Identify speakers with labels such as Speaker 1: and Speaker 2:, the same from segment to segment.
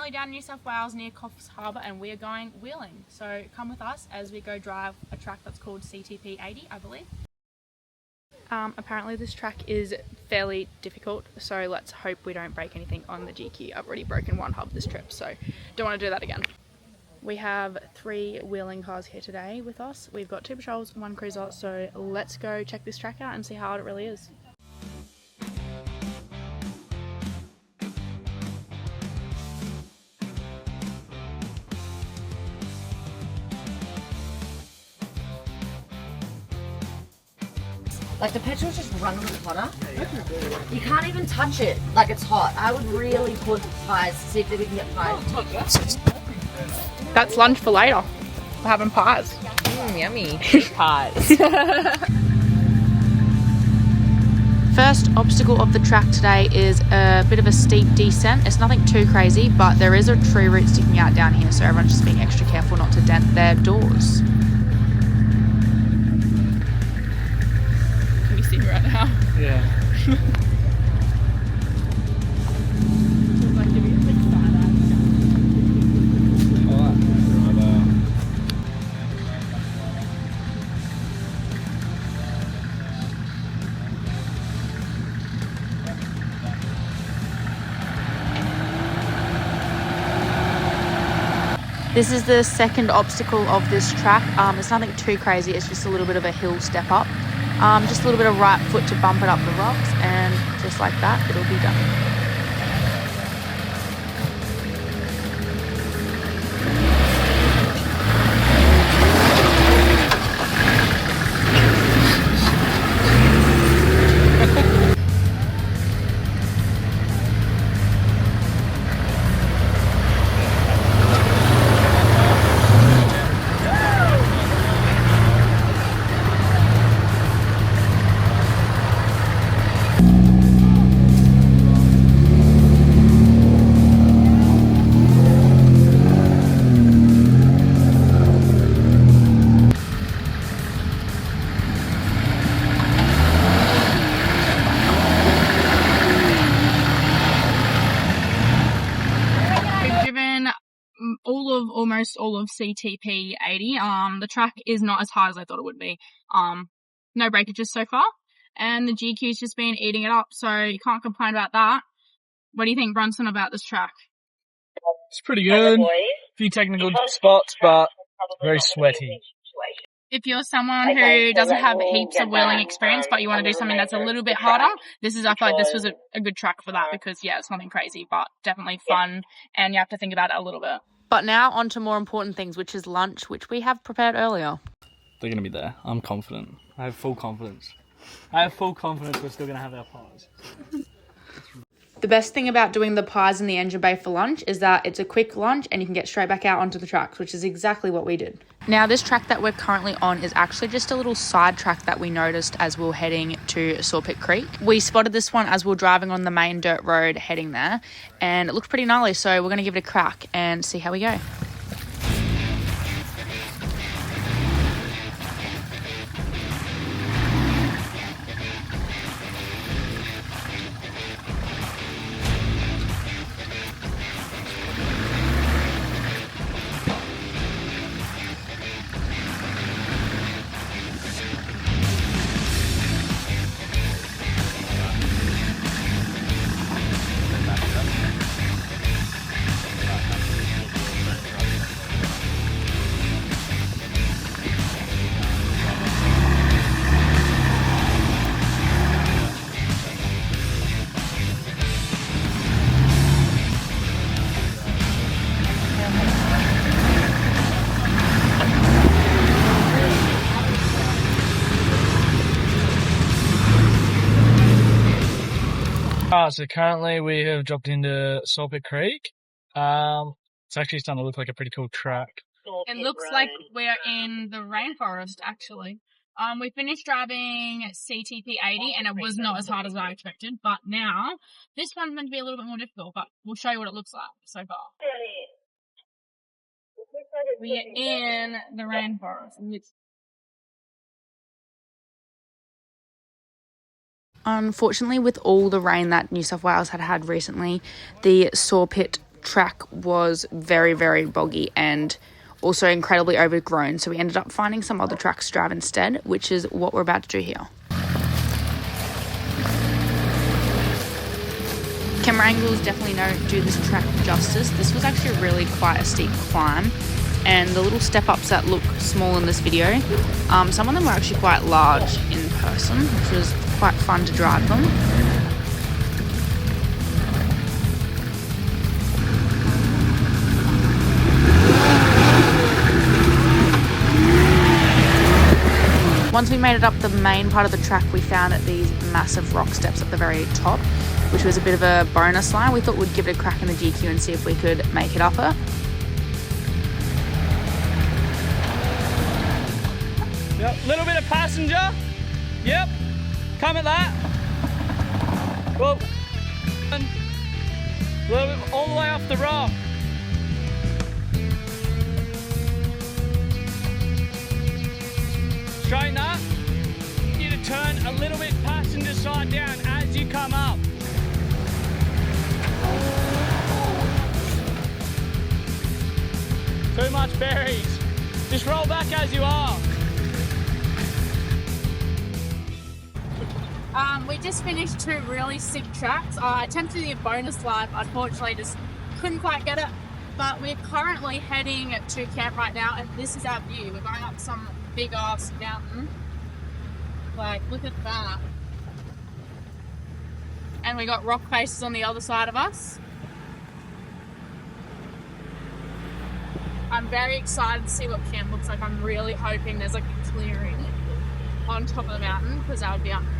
Speaker 1: currently down in New South Wales near Coffs Harbour, and we are going wheeling. So come with us as we go drive a track that's called CTP 80, I believe. Apparently this track is fairly difficult, so let's hope we don't break anything on the GQ. I've already broken one hub this trip, so don't want to do that again. We have 3 wheeling cars here today with us. We've got 2 patrols, 1 cruiser, so let's go check this track out and see how hard it really is.
Speaker 2: Like the petrol's just run with hotter. You can't even touch it like it's hot. I would really put pies to see if we can get pies.
Speaker 1: That's lunch for later. We're having pies.
Speaker 2: Yummy. Pies.
Speaker 1: First obstacle of the track today is a bit of a steep descent. It's nothing too crazy, but there is a tree root sticking out down here, so everyone's just being extra careful not to dent their doors. Can you see me right now?
Speaker 3: Yeah.
Speaker 1: This is the second obstacle of this track. It's nothing too crazy, it's just a little bit of a hill step up. Just a little bit of right foot to bump it up the rocks, and just like that, it'll be done. Almost all of CTP 80. The track is not as hard as I thought it would be. No breakages so far, and the GQ's just been eating it up, so you can't complain about that. What do you think, Bronson, about this track?
Speaker 3: It's pretty good. A few technical spots, but very sweaty.
Speaker 1: If you're someone who doesn't have heaps of wheeling experience, but you want to do something that's a little bit harder, I feel like this was a good track for that, because yeah, it's nothing crazy, but definitely fun, and you have to think about it a little bit. But now on to more important things, which is lunch, which we have prepared earlier.
Speaker 3: They're going to be there. I'm confident. I have full confidence. We're still going to have our pies.
Speaker 1: The best thing about doing the pies in the engine bay for lunch is that it's a quick lunch and you can get straight back out onto the tracks, which is exactly what we did. Now, this track that we're currently on is actually just a little side track that we noticed as we were heading to Sulpit Creek. We spotted this one as we were driving on the main dirt road heading there, and it looked pretty gnarly, so we're going to give it a crack and see how we go.
Speaker 3: So currently we have dropped into Sulpit Creek. It's actually starting to look like a pretty cool track.
Speaker 1: It looks like we're in the rainforest, actually. We finished driving CTP 80 and it was not as hard as I expected, but now this one's meant to be a little bit more difficult, but we'll show you what it looks like so far. We are in the rainforest. Unfortunately, with all the rain that New South Wales had recently, the Sulpit track was very, very boggy and also incredibly overgrown. So we ended up finding some other tracks to drive instead, which is what we're about to do here. Camera angles definitely don't do this track justice. This was actually really quite a steep climb, and the little step-ups that look small in this video, some of them were actually quite large in person, which was quite fun to drive them. Once we made it up the main part of the track, we found these massive rock steps at the very top, which was a bit of a bonus line. We thought we'd give it a crack in the GQ and see if we could make it up it.
Speaker 3: Yep, little bit of passenger. Yep, come at that. Whoa. A little bit all the way off the rock. Straighten up. You need to turn a little bit passenger side down as you come up. Too much berries. Just roll back as you are.
Speaker 1: We just finished 2 really sick tracks. I attempted the bonus lap, unfortunately just couldn't quite get it. But we're currently heading to camp right now, and this is our view. We're going up some big ass mountain. Like, look at that. And we got rock faces on the other side of us. I'm very excited to see what camp looks like. I'm really hoping there's like a clearing on top of the mountain, because that would be unreal.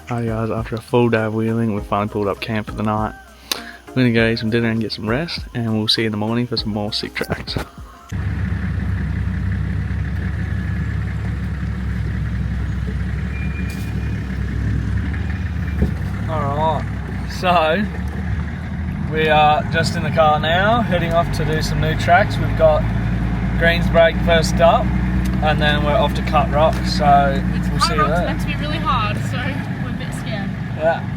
Speaker 3: Alright guys, after a full day of wheeling, we've finally pulled up camp for the night. We're going to go eat some dinner and get some rest, and we'll see you in the morning for some more sick tracks. Alright, so we are just in the car now, heading off to do some new tracks. We've got Greens Break first up, and then we're off to Cut Rock, so we'll see you there.
Speaker 1: It's meant to be really hard, so we're a bit scared.
Speaker 3: Yeah.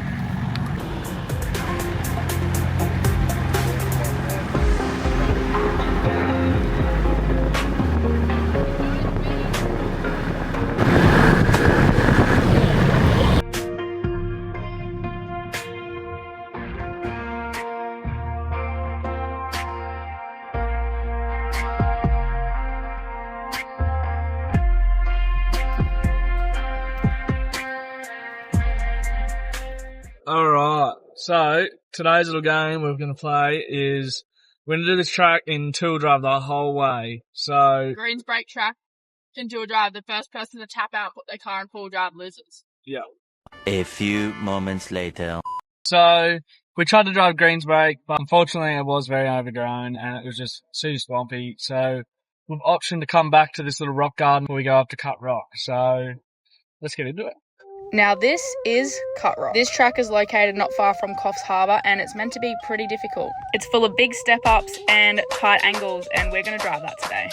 Speaker 3: Alright, so today's little game we're going to play is we're going to do this track in two-wheel drive the whole way. So
Speaker 1: Greens Break track, in two-wheel drive. The first person to tap out and put their car in full drive loses.
Speaker 3: yeah.
Speaker 4: A few moments later.
Speaker 3: So we tried to drive Greens Break, but unfortunately it was very overgrown and it was just super swampy. So we've optioned to come back to this little rock garden before we go up to Cut Rock. So let's get into it.
Speaker 1: Now this is Cut Rock. This track is located not far from Coffs Harbour, and it's meant to be pretty difficult. It's full of big step ups and tight angles, and we're going to drive that today.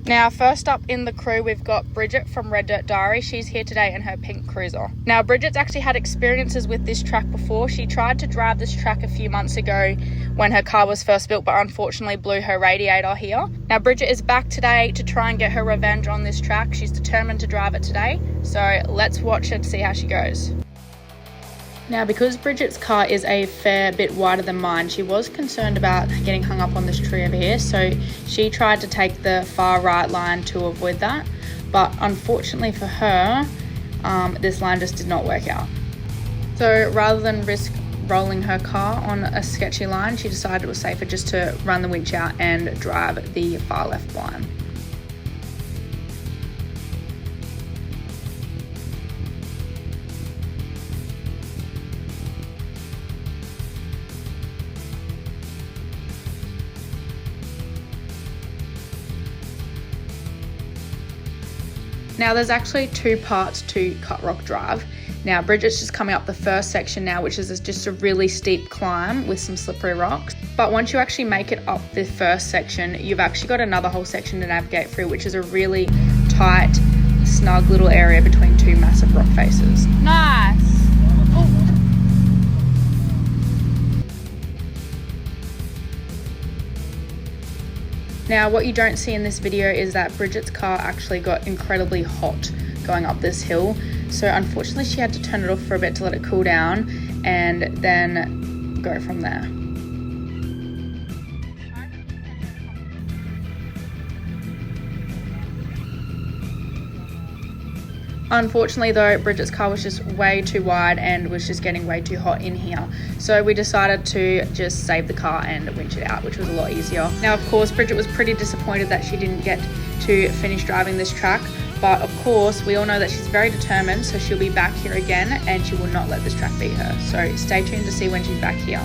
Speaker 1: Now, first up in the crew, we've got Bridget from Red Dirt Diary. She's here today in her pink cruiser. Now, Bridget's actually had experiences with this track before. She tried to drive this track a few months ago when her car was first built, but unfortunately blew her radiator here. Now, Bridget is back today to try and get her revenge on this track. She's determined to drive it today. So let's watch it to see how she goes. Now, because Bridget's car is a fair bit wider than mine, she was concerned about getting hung up on this tree over here, so she tried to take the far right line to avoid that, but unfortunately for her, this line just did not work out. So rather than risk rolling her car on a sketchy line, she decided it was safer just to run the winch out and drive the far left line. Now there's actually two parts to Cut Rock Drive. Now Bridget's just coming up the first section now, which is just a really steep climb with some slippery rocks. But once you actually make it up the first section, you've actually got another whole section to navigate through, which is a really tight, snug little area between two massive rock faces.
Speaker 5: Nice.
Speaker 1: Now what you don't see in this video is that Bridget's car actually got incredibly hot going up this hill. So unfortunately she had to turn it off for a bit to let it cool down and then go from there. Unfortunately though, Bridget's car was just way too wide and was just getting way too hot in here. So we decided to just save the car and winch it out, which was a lot easier. Now of course, Bridget was pretty disappointed that she didn't get to finish driving this track. But of course, we all know that she's very determined, so she'll be back here again and she will not let this track beat her. So stay tuned to see when she's back here.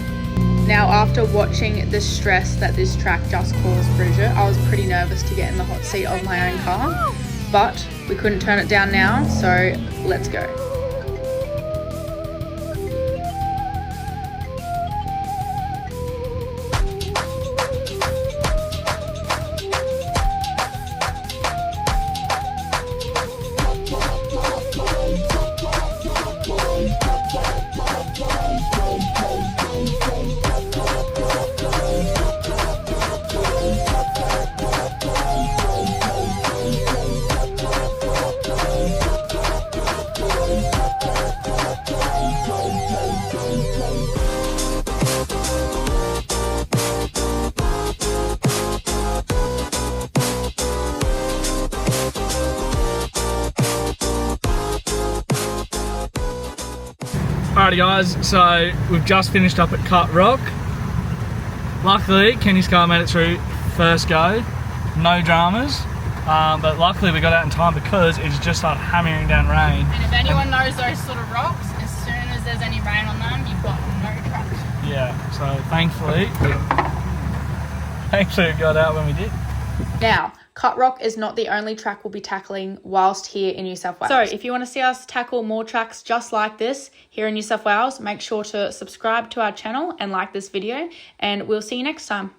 Speaker 1: Now after watching the stress that this track just caused Bridget, I was pretty nervous to get in the hot seat of my own car. But we couldn't turn it down now, so let's go.
Speaker 3: Alrighty guys, so we've just finished up at Cut Rock. Luckily, Kenny's car made it through first go, no dramas. But luckily we got out in time because it just started hammering down rain.
Speaker 5: And if anyone knows those sort of rocks, as soon as there's any rain on them, you've got no traction.
Speaker 3: Yeah, so thankfully we got out when we did.
Speaker 1: Now, Cut Rock is not the only track we'll be tackling whilst here in New South Wales. So if you want to see us tackle more tracks just like this here in New South Wales, make sure to subscribe to our channel and like this video, and we'll see you next time.